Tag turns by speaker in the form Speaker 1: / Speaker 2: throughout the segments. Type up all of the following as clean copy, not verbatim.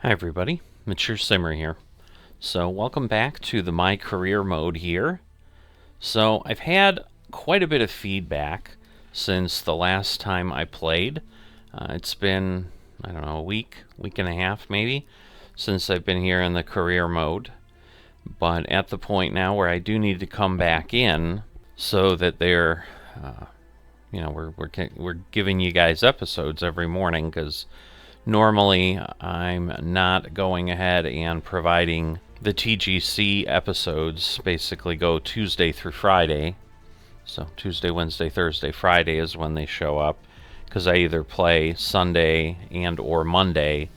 Speaker 1: Hi everybody, Mature Simmer here. So welcome back to the My Career mode here. So I've had quite a bit of feedback since the last time I played. It's been, I don't know, a week and a half maybe, since I've been here in the career mode. But at the point now where I do need to come back in so that they're, we're giving you guys episodes every morning, because normally I'm not going ahead and providing the TGC episodes. Basically go Tuesday through Friday. So Tuesday, Wednesday, Thursday, Friday is when they show up, because I either play Sunday and or Monday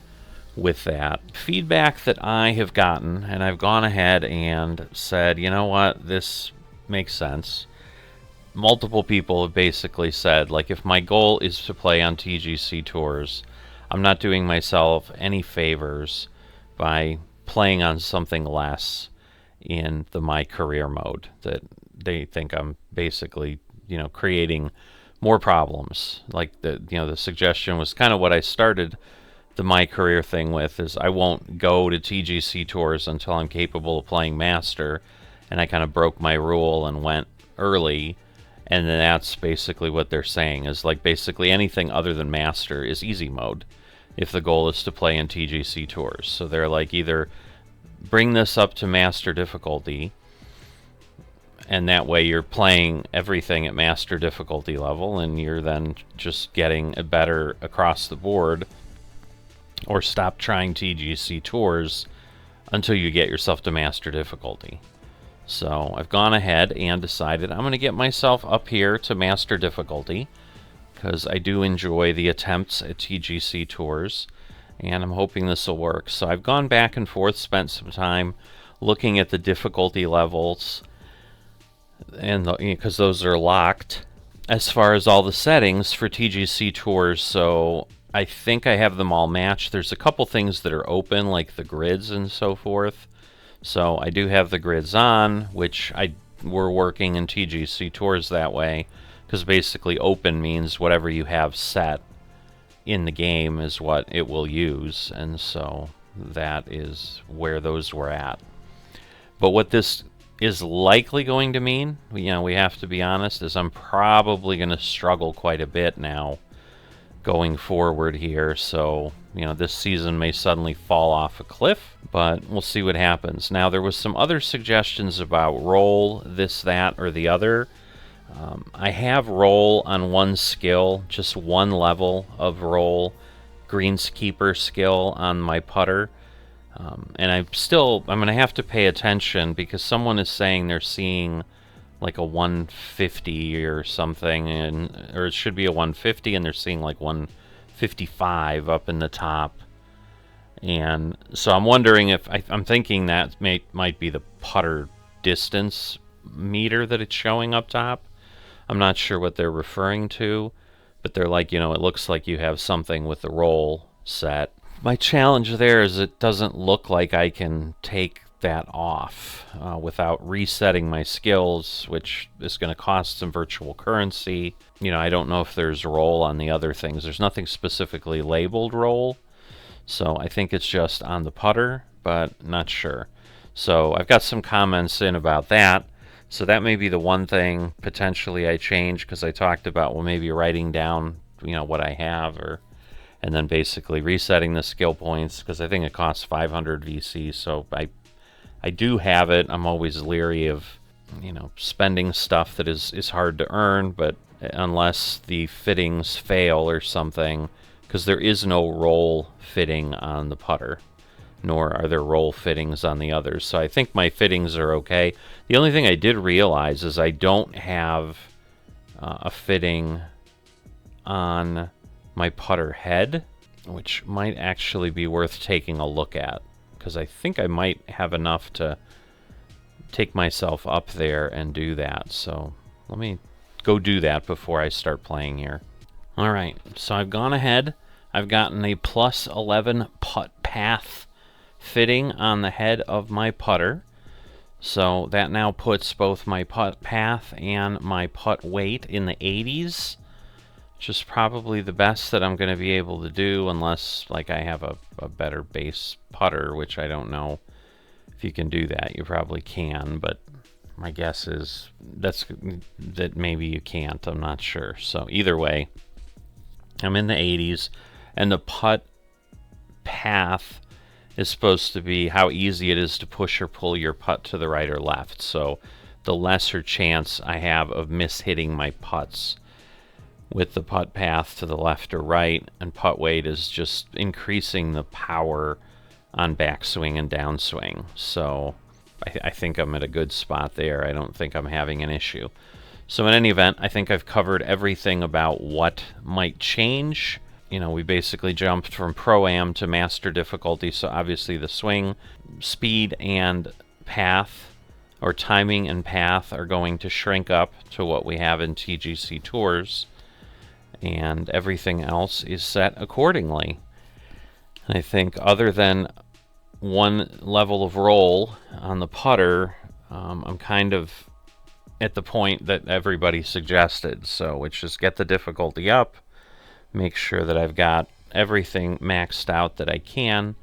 Speaker 1: with that. Feedback that I have gotten, and I've gone ahead and said, you know what, this makes sense. Multiple people have basically said, like, if my goal is to play on TGC tours, I'm not doing myself any favors by playing on something less in the My Career mode. That they think I'm basically, creating more problems. Like the suggestion was kind of what I started the My Career thing with, is I won't go to TGC tours until I'm capable of playing Master, and I kind of broke my rule and went early. And then that's basically what they're saying, is like basically anything other than Master is easy mode if the goal is to play in TGC tours. So they're like, either bring this up to Master difficulty, and that way you're playing everything at Master difficulty level and you're then just getting better across the board, or stop trying TGC tours until you get yourself to Master difficulty. So I've gone ahead and decided I'm going to get myself up here to Master difficulty, because I do enjoy the attempts at TGC tours, and I'm hoping this will work. So I've gone back and forth, spent some time looking at the difficulty levels, and because those are locked as far as all the settings for TGC tours. So I think I have them all matched. There's a couple things that are open, like the grids and so forth. So I do have the grids on, which we're working in TGC tours that way, because basically open means whatever you have set in the game is what it will use, and so that is where those were at. But what this is likely going to mean, we have to be honest, is I'm probably going to struggle quite a bit now going forward here. So this season may suddenly fall off a cliff, but we'll see what happens. Now, there was some other suggestions about roll, this, that, or the other. I have roll on one skill, just one level of roll, greenskeeper skill on my putter. And I'm going to have to pay attention, because someone is saying they're seeing like a 150 or something, or it should be a 150, and they're seeing like 155 up in the top. And so I'm wondering if I'm thinking that might be the putter distance meter that it's showing up top. I'm not sure what they're referring to, but they're like, it looks like you have something with the roll set. My challenge there is it doesn't look like I can take that off without resetting my skills, which is going to cost some virtual currency. I don't know if there's roll on the other things. There's nothing specifically labeled roll, so I think it's just on the putter, but not sure. So I've got some comments in about that. So that may be the one thing potentially I change, because I talked about, well, maybe writing down, what I have, and then basically resetting the skill points, because I think it costs 500 VC. So I do have it. I'm always leery of, spending stuff that is hard to earn, but unless the fittings fail or something, because there is no roll fitting on the putter, nor are there roll fittings on the others. So I think my fittings are okay. The only thing I did realize is I don't have a fitting on my putter head, which might actually be worth taking a look at, because I think I might have enough to take myself up there and do that. So let me go do that before I start playing here. Alright, so I've gone ahead. I've gotten a plus 11 putt path fitting on the head of my putter. So that now puts both my putt path and my putt weight in the 80s. which is probably the best that I'm going to be able to do, unless like I have a better base putter, which I don't know if you can do that. You probably can, but my guess is that maybe you can't. I'm not sure. So either way, I'm in the 80s, and the putt path is supposed to be how easy it is to push or pull your putt to the right or left. So the lesser chance I have of mishitting my putts with the putt path to the left or right, and putt weight is just increasing the power on backswing and downswing. So I think I'm at a good spot there. I don't think I'm having an issue. So in any event, I think I've covered everything about what might change. You know, we basically jumped from Pro-Am to Master difficulty, so obviously the swing, speed, and path, or timing and path, are going to shrink up to what we have in TGC Tours, and everything else is set accordingly. And I think other than one level of roll on the putter, I'm kind of at the point that everybody suggested, so it's just get the difficulty up, make sure that I've got everything maxed out that I can,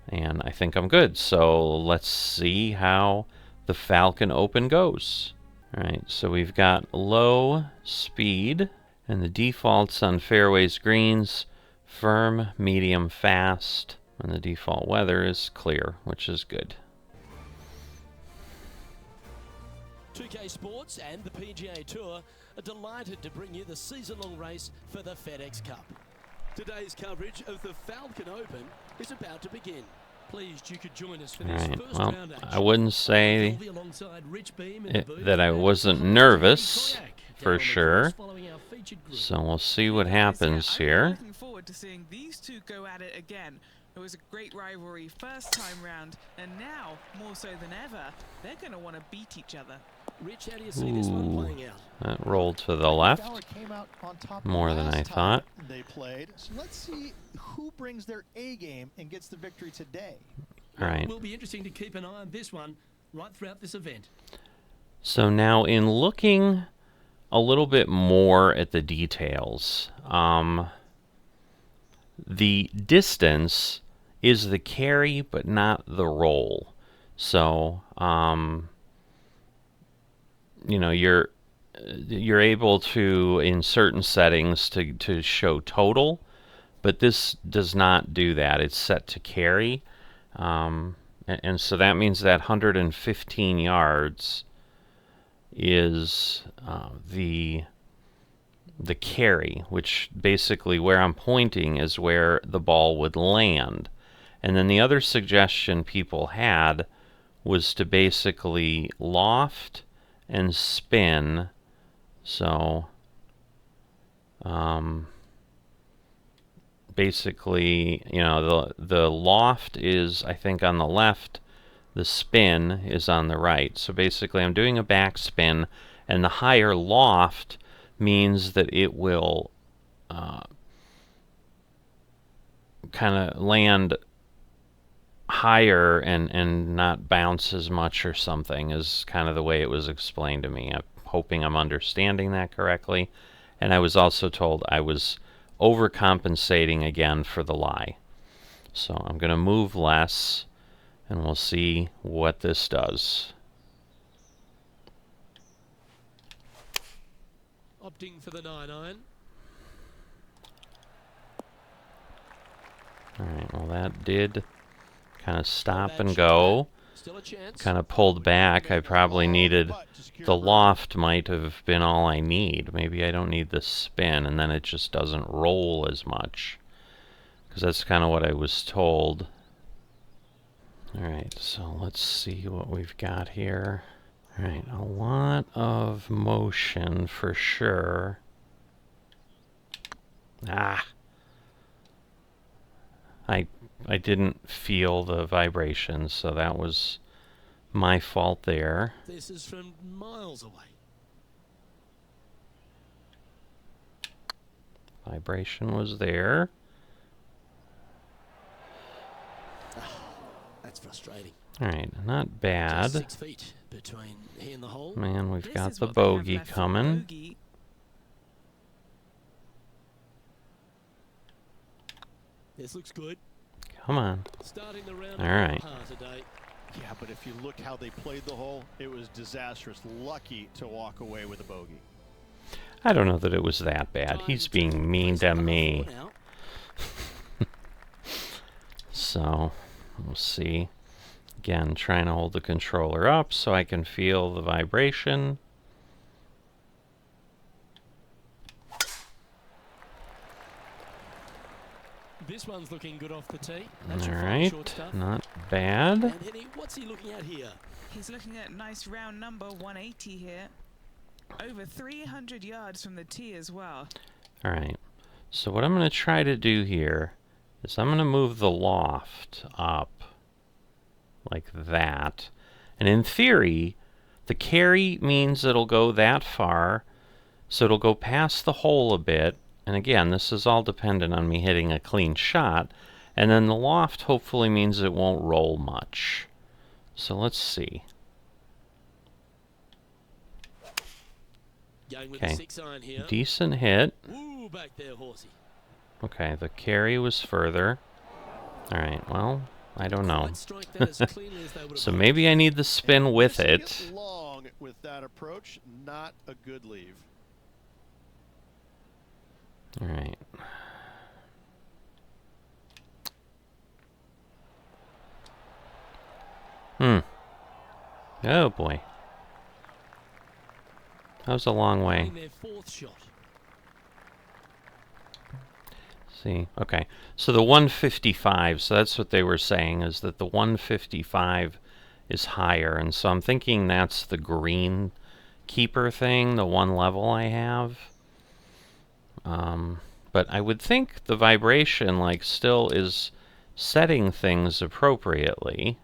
Speaker 1: and I think I'm good. So let's see how the Falcon Open goes. Alright, so we've got low speed, and the defaults on fairways, greens, firm, medium, fast, and the default weather is clear, which is good.
Speaker 2: 2K Sports and the PGA Tour are delighted to bring you the season-long race for the FedEx Cup. Today's coverage of the Falcon Open is about to begin. Pleased you could join us for this first round action.
Speaker 1: I wouldn't say that I wasn't nervous, for sure. So we'll see what happens here.
Speaker 3: I'm looking forward to seeing these two go at it again. It was a great rivalry first time round, and now, more so than ever, they're going to want to beat each other.
Speaker 2: Rich, how do you see this one playing out?
Speaker 1: That rolled to the left more than I thought.
Speaker 4: They played. So let's see who brings their A game and gets the victory today.
Speaker 1: All right.
Speaker 2: It will be interesting to keep an eye on this one right throughout this event.
Speaker 1: So now, in looking a little bit more at the details, the distance is the carry, but not the roll. So, you know, you're able to, in certain settings, to show total, but this does not do that. It's set to carry, and so that means that 115 yards is the carry, which basically where I'm pointing is where the ball would land. And then the other suggestion people had was to basically loft and spin. So basically, you know, the loft is, I think, on the left, the spin is on the right. So basically I'm doing a backspin, and the higher loft means that it will kind of land higher and not bounce as much or something, is kind of the way it was explained to me. I'm hoping I'm understanding that correctly. And I was also told I was overcompensating again for the lie. So I'm going to move less, and we'll see what this does.
Speaker 2: Opting for the 9-iron.
Speaker 1: Alright, well that did kind of stop and go. Kind of pulled back. I probably needed, the loft might have been all I need. Maybe I don't need the spin, and then it just doesn't roll as much. Because that's kind of what I was told. Alright, so let's see what we've got here. Alright, a lot of motion for sure. I didn't feel the vibrations, so that was my fault there.
Speaker 2: This is from miles away.
Speaker 1: Vibration was there.
Speaker 2: That's frustrating.
Speaker 1: Alright, not bad.
Speaker 2: 6 feet between he and the hole.
Speaker 1: Man, we've got the bogey coming.
Speaker 2: This looks good.
Speaker 1: Come on.
Speaker 2: Starting the round
Speaker 1: All right.
Speaker 2: par today.
Speaker 4: Yeah, but if you look how they played the hole, it was disastrous. Lucky to walk away with a bogey.
Speaker 1: I don't know that it was that bad. He's being mean to me. So, we'll see. Again, trying to hold the controller up so I can feel the vibration.
Speaker 2: This one's looking good off the tee.
Speaker 1: All right, not bad.
Speaker 2: And Henny, what's he looking at here?
Speaker 3: He's looking at nice round number 180 here. Over 300 yards from the tee as well.
Speaker 1: All right, so what I'm going to try to do here is I'm going to move the loft up like that. And in theory, the carry means it'll go that far, so it'll go past the hole a bit. And again, this is all dependent on me hitting a clean shot. And then the loft hopefully means it won't roll much. So let's see. Okay, decent hit.
Speaker 2: Ooh, back there, horsey.
Speaker 1: Okay, the carry was further. Alright, well, I don't know. So maybe I need the spin with it.
Speaker 4: Long with that approach, not a good leave.
Speaker 1: Alright. Oh boy. That was a long way. See, okay. So the 155, so that's what they were saying, is that the 155 is higher. And so I'm thinking that's the green keeper thing, the one level I have. But I would think the vibration, like, still is setting things appropriately.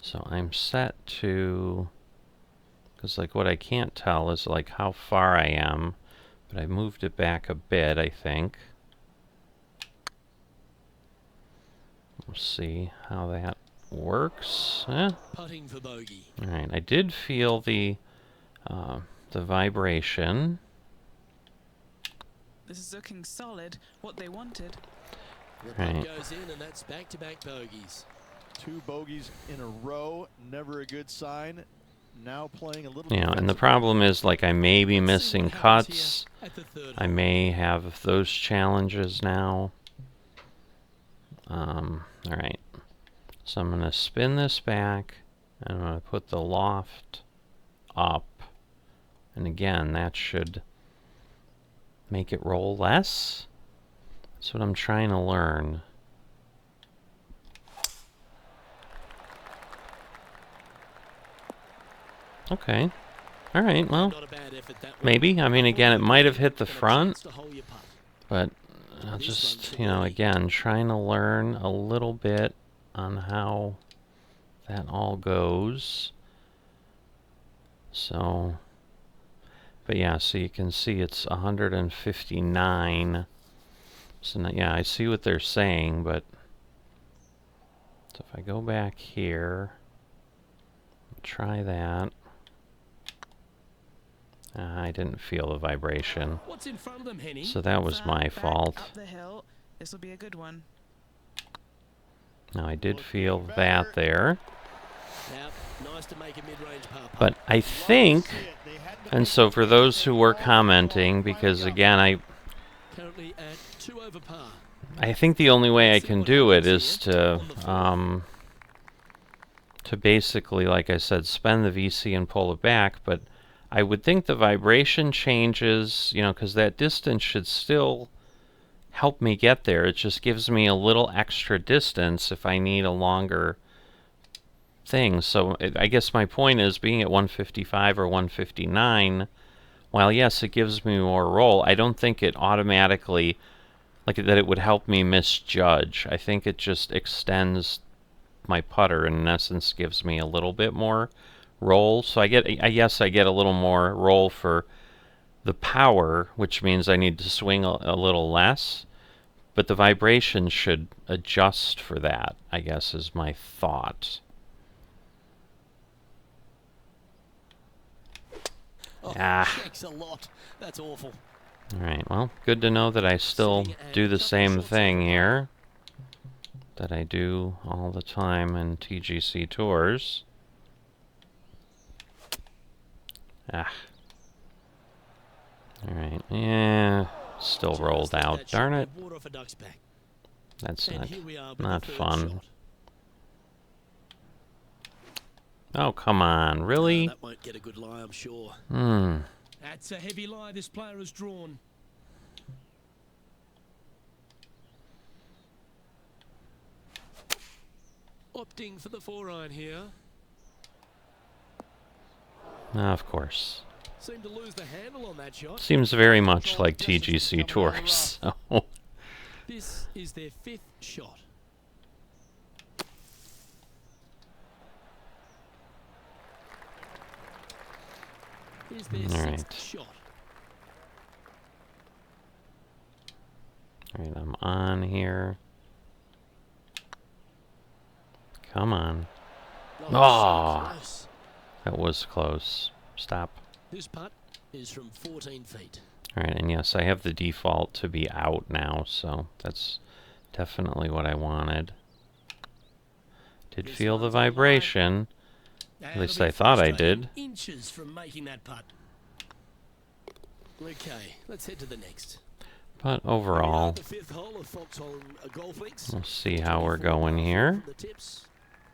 Speaker 1: So I'm set to, because like what I can't tell is like how far I am, but I moved it back a bit, I think. We'll see how that works.
Speaker 2: Putting for bogey.
Speaker 1: All right, I did feel the vibration.
Speaker 3: This is looking solid, what they wanted.
Speaker 2: The putt goes in, and that's back-to-back bogeys.
Speaker 4: 2 bogeys in a row, never a good sign. Now playing a little.
Speaker 1: Yeah, and the problem is, like, I may be missing cuts. I may have those challenges now. All right. So I'm going to spin this back. I'm going to put the loft up. And again, that should make it roll less. That's what I'm trying to learn. Okay. All right, well, maybe. I mean, again, it might have hit the front, but I'll just, you know, again, trying to learn a little bit on how that all goes. So, but yeah, so you can see it's 159. So, now, yeah, I see what they're saying, but so if I go back here, try that. I didn't feel the vibration.
Speaker 2: What's in front of them, Henny?
Speaker 1: So that was my fault.
Speaker 3: Up the hill. This will be a good one.
Speaker 1: Now I did feel that there.
Speaker 2: Nice to make a mid-range par.
Speaker 1: But I think, and so for those who were commenting, because again
Speaker 2: Currently at 2 over par.
Speaker 1: I think the only way I can do it is to basically, like I said, spend the VC and pull it back, but I would think the vibration changes, you know, because that distance should still help me get there. It just gives me a little extra distance if I need a longer thing. So I guess my point is, being at 155 or 159, while yes, it gives me more roll, I don't think it automatically, like that it would help me misjudge. I think it just extends my putter and in essence gives me a little bit more roll. So I get a little more roll for the power, which means I need to swing a little less, but the vibration should adjust for that, I guess, is my thought.
Speaker 2: Thanks a lot. That's awful.
Speaker 1: Alright, well, good to know that I still do the same thing here that I do all the time in TGC tours. Ah. Alright, yeah, still rolled out. Darn it. That's not fun. Oh, come on, really?
Speaker 2: That won't get a good lie, I'm sure.
Speaker 5: That's a heavy lie this player has drawn.
Speaker 2: Opting for the 4-iron here.
Speaker 1: Of course.
Speaker 2: Seemed to lose the handle on that shot.
Speaker 1: Seems very much like TGC tours, so...
Speaker 2: This is their 5th shot. Here's their 6th shot.
Speaker 1: Alright, I'm on here. Come on. Oh, that was close. Stop.
Speaker 2: This putt is from 14 feet.
Speaker 1: Alright, and yes, I have the default to be out now, so that's definitely what I wanted. Did feel the vibration. At least I thought I did.
Speaker 2: Inches from making that putt. Okay, let's head to the next.
Speaker 1: But overall,
Speaker 2: The 5th hole of Foxhole Golf Links.
Speaker 1: we'll see how we're going here.
Speaker 2: The tips.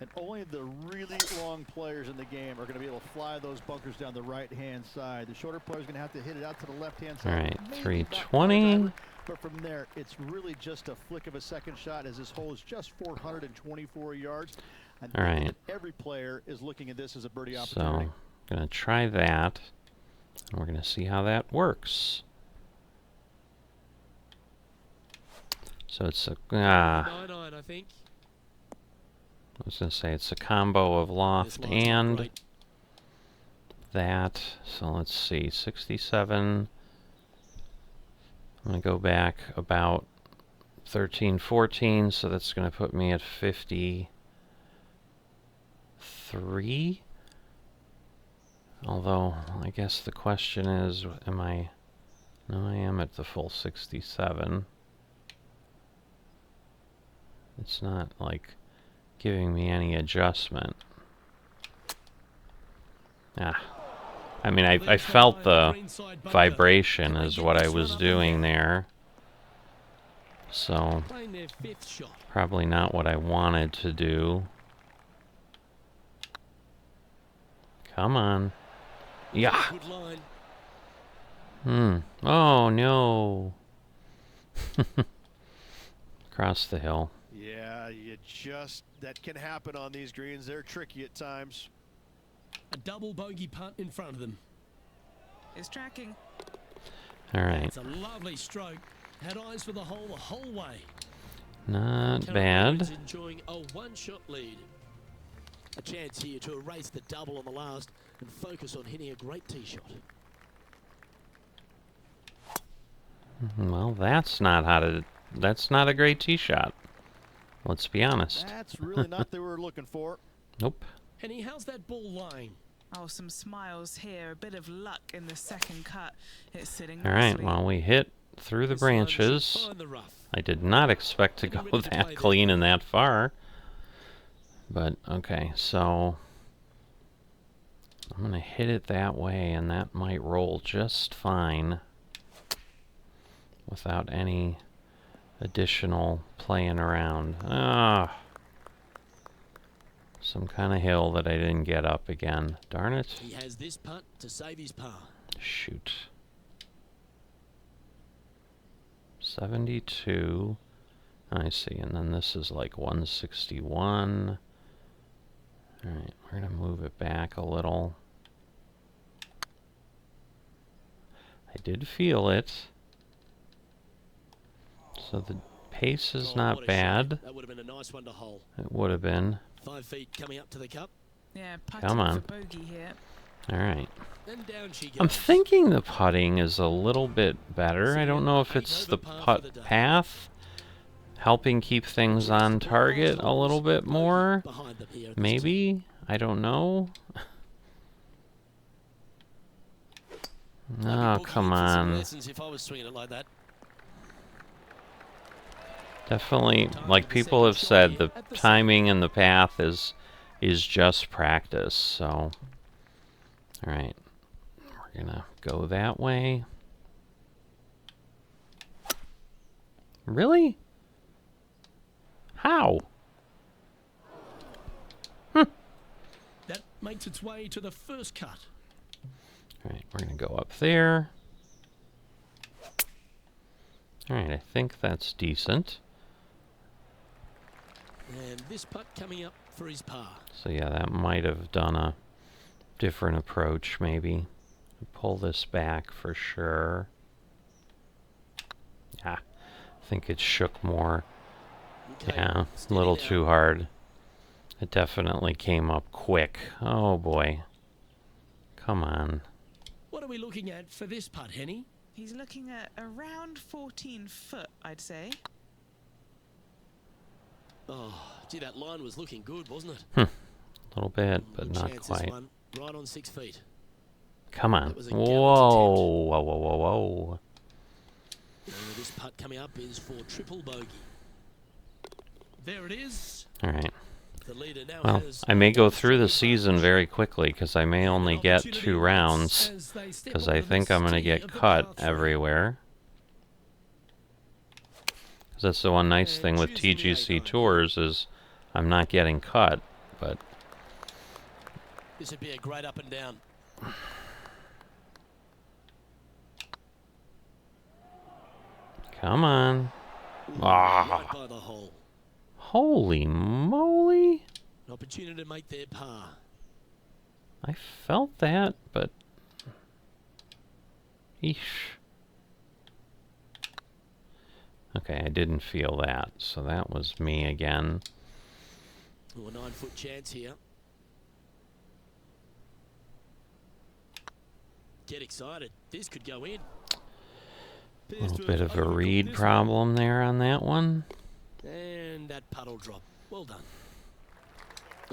Speaker 4: And only the really long players in the game are going to be able to fly those bunkers down the right-hand side. The shorter players are going to have to hit it out to the left-hand side.
Speaker 1: Alright,
Speaker 4: Maybe back
Speaker 1: 320.
Speaker 4: But from there, it's really just a flick of a second shot, as this hole is just 424 yards. And
Speaker 1: Alright.
Speaker 4: every player is looking at this as a birdie
Speaker 1: So,
Speaker 4: opportunity.
Speaker 1: I'm going to try that. And we're going to see how that works. So it's a...
Speaker 2: 9-iron, I think.
Speaker 1: I was going to say it's a combo of loft
Speaker 2: This line's
Speaker 1: and
Speaker 2: great.
Speaker 1: that. So let's see, 67. I'm going to go back about 13, 14, so that's going to put me at 53. Although, I guess the question is, am I... No, I am at the full 67. It's not, like, giving me any adjustment. Ah. I mean, I felt the vibration is what I was doing there. So,
Speaker 2: Playing their 5th shot.
Speaker 1: probably not what I wanted to do. Come on. Yeah.
Speaker 2: Good line.
Speaker 1: Oh, no. Across the hill.
Speaker 6: Yeah, that can happen on these greens. They're tricky at times.
Speaker 2: A double bogey putt in front of them.
Speaker 3: Is tracking.
Speaker 1: All right.
Speaker 2: It's a lovely stroke. Had eyes for the whole way.
Speaker 1: Not bad.
Speaker 2: Enjoying a 1-shot lead. A chance here to erase the double on the last and focus on hitting a great tee shot.
Speaker 1: Well, that's not a great tee shot. Let's be honest.
Speaker 4: That's really not what they were looking for.
Speaker 1: Nope.
Speaker 2: Henny, how's that ball lying?
Speaker 3: Oh, some smiles here. A bit of luck in the second cut. It's sitting
Speaker 1: All right,
Speaker 3: nicely.
Speaker 1: well, we hit through the
Speaker 2: This one should
Speaker 1: branches.
Speaker 2: find the rough.
Speaker 1: I did not expect to go that clean and that far. But, okay, so I'm going to hit it that way, and that might roll just fine without any additional playing around. Ah, some kind of hill that I didn't get up again. Darn it.
Speaker 2: He has this putt to save his par.
Speaker 1: Shoot. 72. I see, and then this is like 161. Alright, we're going to move it back a little. I did feel it. So the pace is
Speaker 2: Oh,
Speaker 1: not
Speaker 2: what a
Speaker 1: bad.
Speaker 2: shot. That would have been a nice one to hole.
Speaker 1: It would have been.
Speaker 2: 5 feet coming up to the cup.
Speaker 3: Yeah,
Speaker 1: Come
Speaker 3: putting
Speaker 1: on.
Speaker 3: for bogey here.
Speaker 1: Alright.
Speaker 2: Then down she goes.
Speaker 1: I'm thinking the putting is a little bit better. I don't know if it's the putt path helping keep things on target a little bit more.
Speaker 2: Behind them here at this
Speaker 1: Maybe. I don't know. Oh, come on.
Speaker 2: Lessons if I was swinging it like that.
Speaker 1: Definitely, like people have said, the timing and the path is just practice. So, all right, we're gonna go that way. Really? How?
Speaker 5: That makes its way to the first cut.
Speaker 1: All right, we're gonna go up there. All right, I think that's decent.
Speaker 2: And this putt coming up for his par.
Speaker 1: So yeah, that might have done a different approach, maybe. Pull this back for sure. Yeah, I think it shook more.
Speaker 2: Okay,
Speaker 1: Yeah, a
Speaker 2: steady
Speaker 1: little
Speaker 2: now.
Speaker 1: too hard. It definitely came up quick. Oh boy. Come on.
Speaker 5: What are we looking at for this putt, Henny?
Speaker 3: He's looking at around 14 foot, I'd say.
Speaker 2: Oh, gee, that line was looking good, wasn't it?
Speaker 1: A little bit, but
Speaker 2: Good
Speaker 1: not
Speaker 2: chance, this
Speaker 1: quite.
Speaker 2: one. Right on 6 feet.
Speaker 1: Come on.
Speaker 2: That was a
Speaker 1: Whoa.
Speaker 2: gallant
Speaker 1: Whoa, whoa, whoa, whoa.
Speaker 2: And this putt coming up is for triple bogey.
Speaker 5: There it is.
Speaker 1: All right.
Speaker 2: The leader now
Speaker 1: Well,
Speaker 2: has
Speaker 1: I may go through the season very quickly because I may only get 2 rounds
Speaker 5: As they step
Speaker 1: because I
Speaker 5: onto the
Speaker 1: think I'm going to
Speaker 5: tee
Speaker 1: get
Speaker 5: of the
Speaker 1: cut
Speaker 5: par three.
Speaker 1: everywhere. 'Cause that's the one nice thing with TGC Tours is I'm not getting cut, but
Speaker 2: This would be a great up and down.
Speaker 1: come on.
Speaker 2: Ooh,
Speaker 1: Ah.
Speaker 2: right by the hole.
Speaker 1: Holy moly.
Speaker 2: An opportunity to make their par.
Speaker 1: I felt that, but eesh. Okay, I didn't feel that, so that was me again.
Speaker 2: Ooh, a 9-foot chance here. Get excited. This could go in.
Speaker 1: A little bit of a read problem there on that one.
Speaker 2: And that puddle drop. Well done.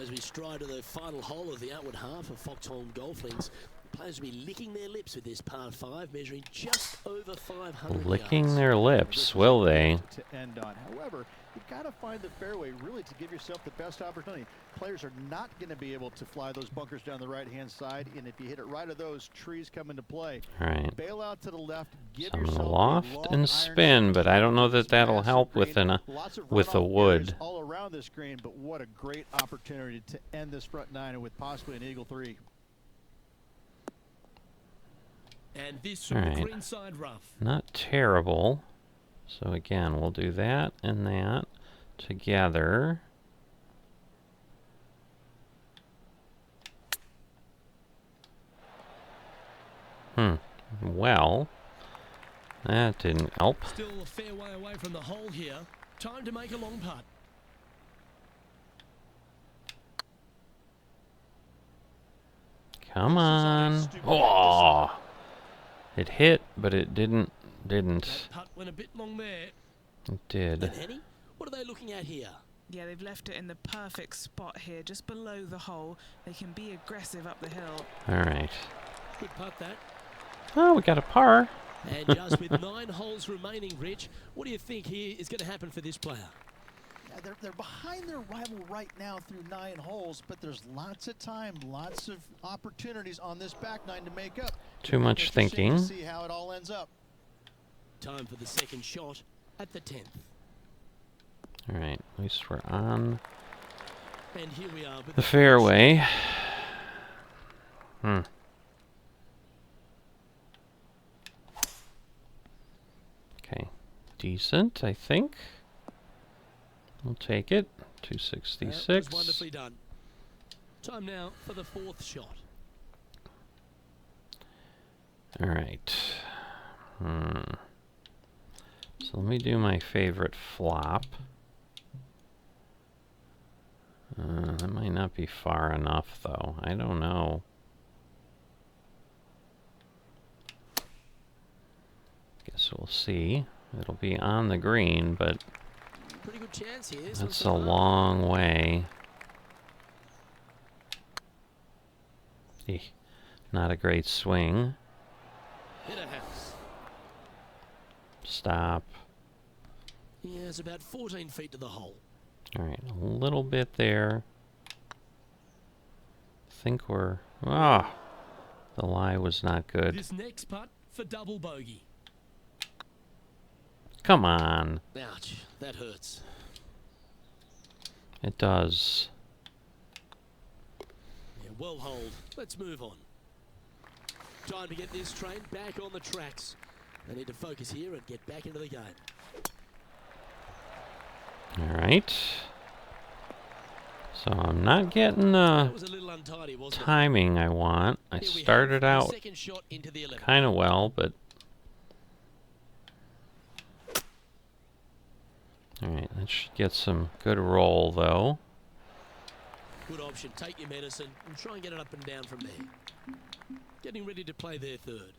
Speaker 2: As we stride to the final hole of the outward half of Foxholm Golf Links, players will be licking their lips with this par 5, measuring just over 500
Speaker 1: Licking
Speaker 2: yards.
Speaker 1: their lips, will they?
Speaker 4: To end on. However, you've got to find the fairway really to give yourself the best opportunity. Players are not going to be able to fly those bunkers down the right-hand side, and if you hit it right of those, trees come into play.
Speaker 1: All right.
Speaker 4: Bail out to the left, give
Speaker 1: So I'm
Speaker 4: yourself
Speaker 1: gonna
Speaker 4: a
Speaker 1: loft
Speaker 4: long
Speaker 1: and
Speaker 4: iron
Speaker 1: spin,
Speaker 4: shot.
Speaker 1: but I don't know that that'll
Speaker 4: Massive
Speaker 1: help
Speaker 4: green,
Speaker 1: with
Speaker 4: lots of
Speaker 1: with a
Speaker 4: runoff
Speaker 1: wood.
Speaker 4: areas all around this green, but what a great opportunity to end this front 9 with possibly an eagle 3.
Speaker 5: And this from
Speaker 1: Alright.
Speaker 5: the green side rough.
Speaker 1: Not terrible. So again, we'll do that and that together. Well, that didn't help.
Speaker 5: Still a fair way away from the hole here. Time to make a long putt.
Speaker 1: Come on. Oh, it hit, but it didn't.
Speaker 5: That putt went a bit long there.
Speaker 1: It did.
Speaker 2: And Henny, what are they looking at here?
Speaker 3: Yeah, they've left it in the perfect spot here, just below the hole. They can be aggressive up the hill.
Speaker 1: All right.
Speaker 2: Good putt that.
Speaker 1: Oh, we got a par.
Speaker 2: And just with 9 holes remaining, Rich, what do you think here is going to happen for this player?
Speaker 4: Yeah, they're behind their rival right now through 9 holes, but there's lots of time, lots of opportunities on this back 9 to make up.
Speaker 1: Too much
Speaker 4: Interesting to
Speaker 1: thinking.
Speaker 4: see how it all ends up.
Speaker 2: Time for the second shot at the 10th.
Speaker 1: All right. At least we're on
Speaker 2: And here we are with
Speaker 1: the fairway. Okay. Decent, I think. We'll take it.
Speaker 2: That was
Speaker 1: 266.
Speaker 2: wonderfully done. Time now for the 4th shot.
Speaker 1: All right. So let me do my favorite flop. That might not be far enough, though. I don't know. Guess we'll see. It'll be on the green, but
Speaker 2: Pretty good chance here.
Speaker 1: that's a long way. Not a great swing.
Speaker 2: Hit a house.
Speaker 1: Stop.
Speaker 2: Yeah, it's about 14 feet to the hole.
Speaker 1: All right, a little bit there. Think we're... Ah! The lie was not good.
Speaker 5: This next putt for double bogey.
Speaker 1: Come on.
Speaker 2: Ouch, that hurts.
Speaker 1: It does.
Speaker 2: Yeah, well holed. Let's move on. Time to get this train back on the tracks. They need to focus here and get back into the game.
Speaker 1: All right. So I'm not getting
Speaker 2: That
Speaker 1: the
Speaker 2: was a little untidy, wasn't it?
Speaker 1: timing I want. I
Speaker 2: Here we have
Speaker 1: started
Speaker 2: the
Speaker 1: out
Speaker 2: second shot into the 11.
Speaker 1: kind of well, but... All right, that should get some good roll, though.
Speaker 2: Good option. Take your medicine and try and get it up and down from there. Getting ready to play their third.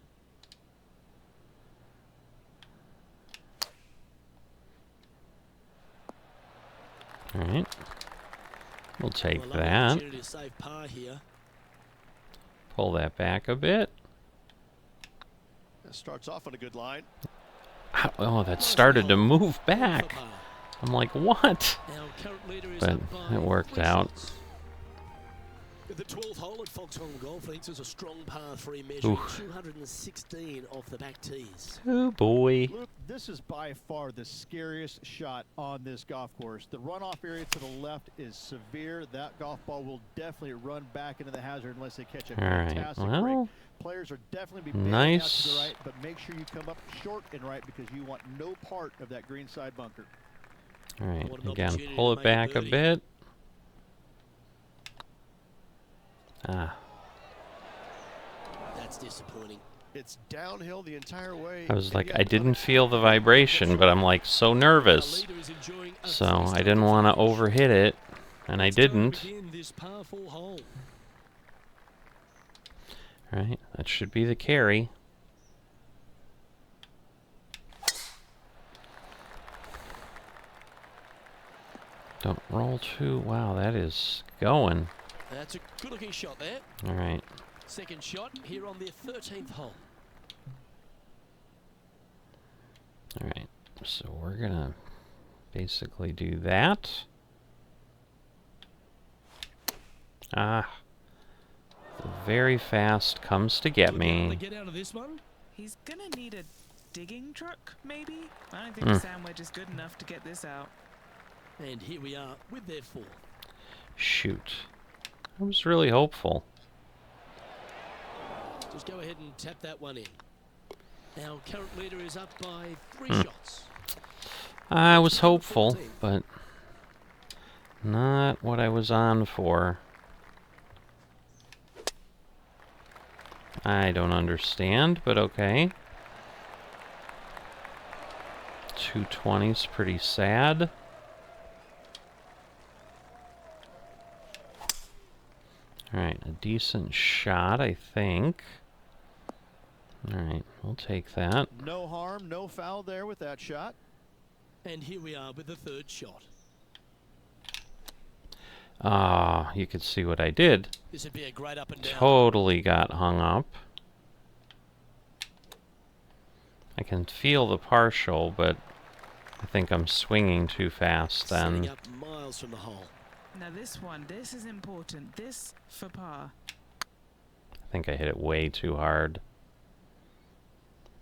Speaker 1: All right. We'll take
Speaker 2: Well, a lovely
Speaker 1: that.
Speaker 2: opportunity to save par here.
Speaker 1: Pull that back a bit.
Speaker 6: That starts off on a good line.
Speaker 1: Oh, that started to move
Speaker 2: For
Speaker 1: back.
Speaker 2: par.
Speaker 1: I'm like, what?
Speaker 2: Our current leader is
Speaker 1: But
Speaker 2: up by
Speaker 1: it worked
Speaker 2: 3
Speaker 1: out.
Speaker 2: shots. At the 12th hole at Foxhole Golf, I think there's a strong par 3 measuring
Speaker 1: Oof.
Speaker 2: 216 off the back tees.
Speaker 1: Oh, boy.
Speaker 4: Luke, this is by far the scariest shot on this golf course. The runoff area to the left is severe. That golf ball will definitely run back into the hazard unless they catch a
Speaker 1: All right,
Speaker 4: fantastic
Speaker 1: well,
Speaker 4: break. Players are definitely be bailing out to the
Speaker 1: nice.
Speaker 4: right, but make sure you come up short and right because you want no part of that green side bunker.
Speaker 1: All right,
Speaker 2: What an
Speaker 1: again,
Speaker 2: opportunity
Speaker 1: pull
Speaker 2: to
Speaker 1: it
Speaker 2: make a
Speaker 1: back a
Speaker 2: birdie.
Speaker 1: bit. Ah,
Speaker 2: That's disappointing.
Speaker 6: It's downhill the entire way.
Speaker 1: I was
Speaker 6: and
Speaker 1: like,
Speaker 6: yet
Speaker 1: I didn't
Speaker 6: another-
Speaker 1: feel the vibration, but I'm like so
Speaker 2: Our
Speaker 1: nervous.
Speaker 2: leader is enjoying a
Speaker 1: So
Speaker 2: three-stroke
Speaker 1: I didn't want to
Speaker 2: advantage.
Speaker 1: overhit it, and I
Speaker 2: Let's go and
Speaker 1: didn't.
Speaker 2: begin this par 4 hole.
Speaker 1: All right, that should be the carry. Don't roll too. Wow, that is going.
Speaker 2: That's a good-looking shot there.
Speaker 1: All right.
Speaker 2: Second shot here on the 13th hole.
Speaker 1: All right, so we're gonna basically do that. Ah, the very fast comes to get
Speaker 5: Looking to
Speaker 1: me.
Speaker 5: get out of this one.
Speaker 3: He's gonna need a digging truck, maybe? I don't think the sand wedge is good enough to get this out.
Speaker 2: And here we are with their 4th.
Speaker 1: Shoot, I was really hopeful.
Speaker 2: Just go ahead and tap that one in. Our current leader is up by 3 shots.
Speaker 1: I was hopeful,
Speaker 2: 14.
Speaker 1: but not what I was on for. I don't understand, but okay. 220's pretty sad. Alright, a decent shot, I think. Alright, we'll take that.
Speaker 4: No harm, no foul there with that shot.
Speaker 2: And here we are with the 3rd shot.
Speaker 1: Ah, you could see what I did.
Speaker 2: This would be a great up and down.
Speaker 1: Totally got hung up. I can feel the partial, but I think I'm swinging too fast
Speaker 2: Setting
Speaker 1: then.
Speaker 2: up miles from the hole.
Speaker 3: Now this one, this is important. This for par.
Speaker 1: I think I hit it way too hard.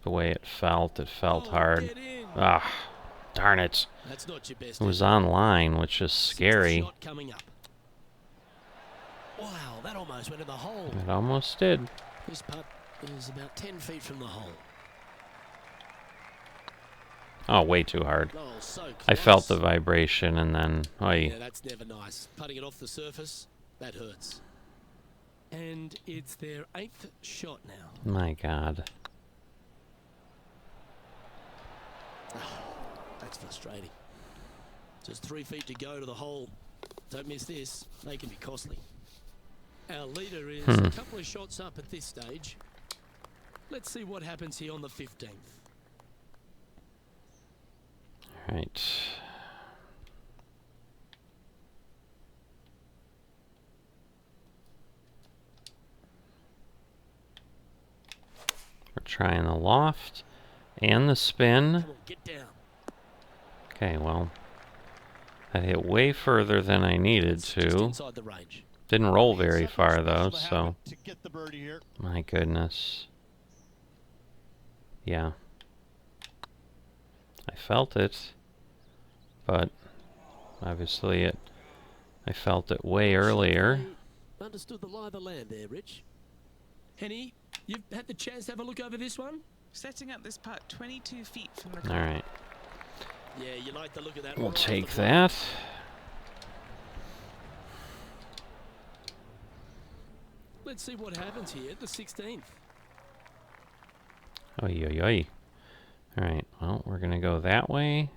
Speaker 1: The way it felt
Speaker 2: Oh,
Speaker 1: hard.
Speaker 2: get in.
Speaker 1: Ah, darn it.
Speaker 2: That's not your best.
Speaker 1: It was
Speaker 2: effort.
Speaker 1: on line, which is
Speaker 2: 6th
Speaker 1: scary.
Speaker 2: shot coming up. Wow, that almost went in the hole.
Speaker 1: It almost did.
Speaker 2: This putt is about 10 feet from the hole.
Speaker 1: Oh, way too hard.
Speaker 2: Oh, so close.
Speaker 1: I felt the vibration and then,
Speaker 2: Yeah, that's never nice. Putting it off the surface, that hurts. And it's their 8th shot now.
Speaker 1: my God.
Speaker 2: That's frustrating. Just 3 feet to go to the hole. Don't miss this. They can be costly. Our leader is a couple of shots up at this stage. Let's see what happens here on the 15th.
Speaker 1: Right. We're Trying the loft and the spin.
Speaker 2: Come on, get down.
Speaker 1: Okay, well, that hit way further than I needed
Speaker 2: Just
Speaker 1: to.
Speaker 2: inside the range.
Speaker 1: Didn't roll
Speaker 4: Needs
Speaker 1: very
Speaker 4: something
Speaker 1: far
Speaker 4: special
Speaker 1: though,
Speaker 4: to
Speaker 1: so
Speaker 4: happen to get the birdie here.
Speaker 1: my goodness. Yeah. I felt it, but obviously I felt it way earlier.
Speaker 2: Understood the lie of the land there, Rich.
Speaker 5: Henny, you've had the chance to have a look over this one?
Speaker 3: Setting up this putt 22 feet from the
Speaker 1: All right,
Speaker 2: Yeah, you like the look of that.
Speaker 1: we'll
Speaker 2: right off
Speaker 1: take
Speaker 2: the front.
Speaker 1: that.
Speaker 5: Let's see what happens here at the 16th.
Speaker 1: Oy, oy, oy. All right, well, we're gonna go that way.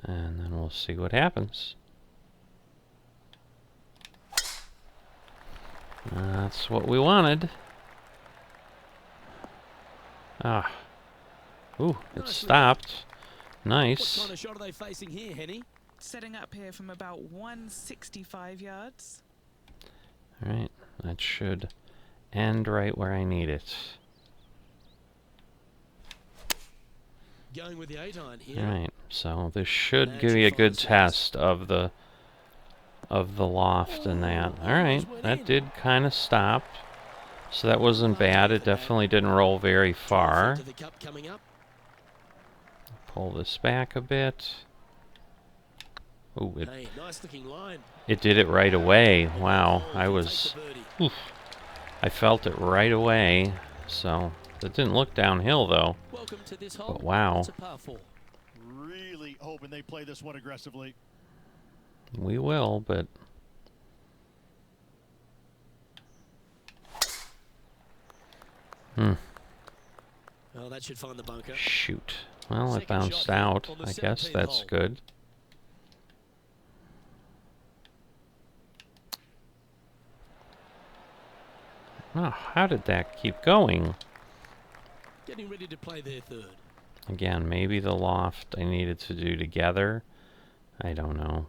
Speaker 1: And then we'll see what happens. That's what we wanted. Ah. Ooh, it
Speaker 2: Nicely
Speaker 1: stopped.
Speaker 2: What
Speaker 1: Nice.
Speaker 2: kind of shot are they facing here, Henny?
Speaker 3: setting up here from about 165 yards.
Speaker 1: Alright, that should end right where I need it.
Speaker 2: Going with the 8-iron here.
Speaker 1: Alright, so this should
Speaker 2: Magic
Speaker 1: give you a good
Speaker 2: 5-6.
Speaker 1: test of the loft and that. Alright, that did kind of stop. So that wasn't bad. It definitely didn't roll very far.
Speaker 2: To the cup coming up.
Speaker 1: Pull this back a bit. Ooh,
Speaker 2: Hey, nice looking line.
Speaker 1: it did it right away. Wow,
Speaker 2: Oh,
Speaker 1: I
Speaker 2: he'll
Speaker 1: was...
Speaker 2: take the birdie.
Speaker 1: I felt it right away. So, it didn't look downhill though.
Speaker 2: Welcome to this hole.
Speaker 1: But wow,
Speaker 2: It's a par 4.
Speaker 4: Really hoping they play this one aggressively.
Speaker 1: we will, but...
Speaker 2: Oh, that should find the bunker.
Speaker 1: Shoot. Well, it
Speaker 2: Second
Speaker 1: bounced
Speaker 2: shot here
Speaker 1: out.
Speaker 2: on the
Speaker 1: I guess
Speaker 2: 17th
Speaker 1: that's
Speaker 2: hole.
Speaker 1: good. Oh, how did that keep going?
Speaker 2: Getting ready to play their third.
Speaker 1: Again, maybe the loft I needed to do together. I don't know.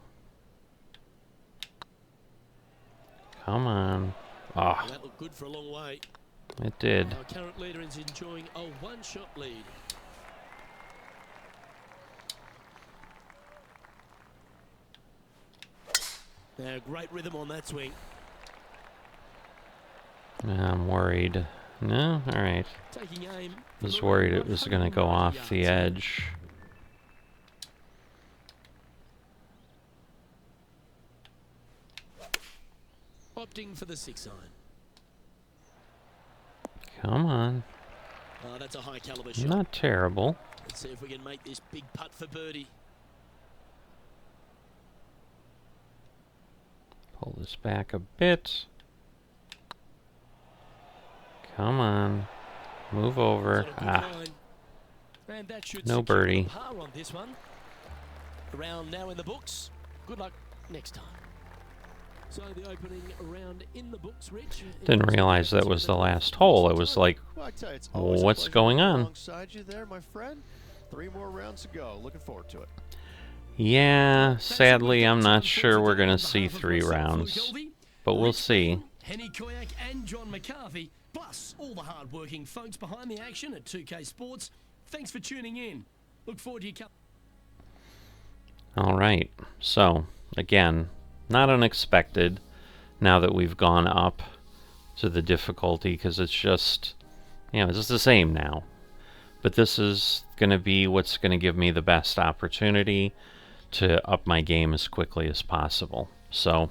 Speaker 1: Come on.
Speaker 2: Well,
Speaker 1: Ah,
Speaker 2: that looked good for a long way.
Speaker 1: it did.
Speaker 2: Our current leader is enjoying a one-shot lead. Now, great rhythm on that swing.
Speaker 1: I'm worried. No? Alright.
Speaker 2: Taking aim.
Speaker 1: Was
Speaker 2: from
Speaker 1: worried
Speaker 2: around
Speaker 1: it was going to go
Speaker 2: 190
Speaker 1: off the
Speaker 2: yards.
Speaker 1: edge.
Speaker 2: Opting for the 6-iron.
Speaker 1: Come on.
Speaker 2: Oh, that's a high caliber shot.
Speaker 1: Not terrible.
Speaker 2: Let's see if we can make this big putt for birdie.
Speaker 1: Pull this back a bit. Come on. Move over.
Speaker 2: Sort of good
Speaker 1: Ah,
Speaker 2: line. And that should
Speaker 1: no
Speaker 2: secure
Speaker 1: birdie.
Speaker 2: a par on this one. A round now in the books. Good luck next time. So the opening round in the books, Rich.
Speaker 1: didn't realize that was the last hole. It was like,
Speaker 6: Well, I tell you, it's always a
Speaker 1: what's
Speaker 6: pleasure
Speaker 1: going
Speaker 6: to be
Speaker 1: on?
Speaker 6: Alongside you there, my friend. 3 more rounds to go. Looking forward to it.
Speaker 1: yeah,
Speaker 5: That's what
Speaker 1: sadly,
Speaker 5: we've got
Speaker 1: I'm
Speaker 5: time
Speaker 1: not
Speaker 5: for
Speaker 1: sure we're
Speaker 5: today
Speaker 1: going
Speaker 5: on
Speaker 1: to see
Speaker 5: behalf of
Speaker 1: 3
Speaker 5: myself, Luke
Speaker 1: rounds.
Speaker 5: Elvey,
Speaker 1: But we'll
Speaker 5: Rich
Speaker 1: see.
Speaker 5: Beaton, Henny Koyak and John McCarthy, plus all the hard-working folks behind the action at 2K Sports. Thanks for tuning in. Look forward to your...
Speaker 1: Alright, so, again, not unexpected now that we've gone up to the difficulty, because it's just, it's just the same now. But this is going to be what's going to give me the best opportunity to up my game as quickly as possible. So,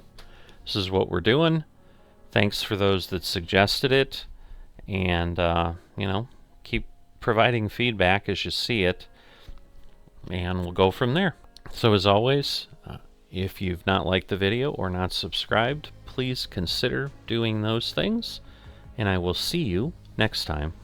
Speaker 1: this is what we're doing. Thanks for those that suggested it, and, keep providing feedback as you see it, and we'll go from there. So as always, if you've not liked the video or not subscribed, please consider doing those things, and I will see you next time.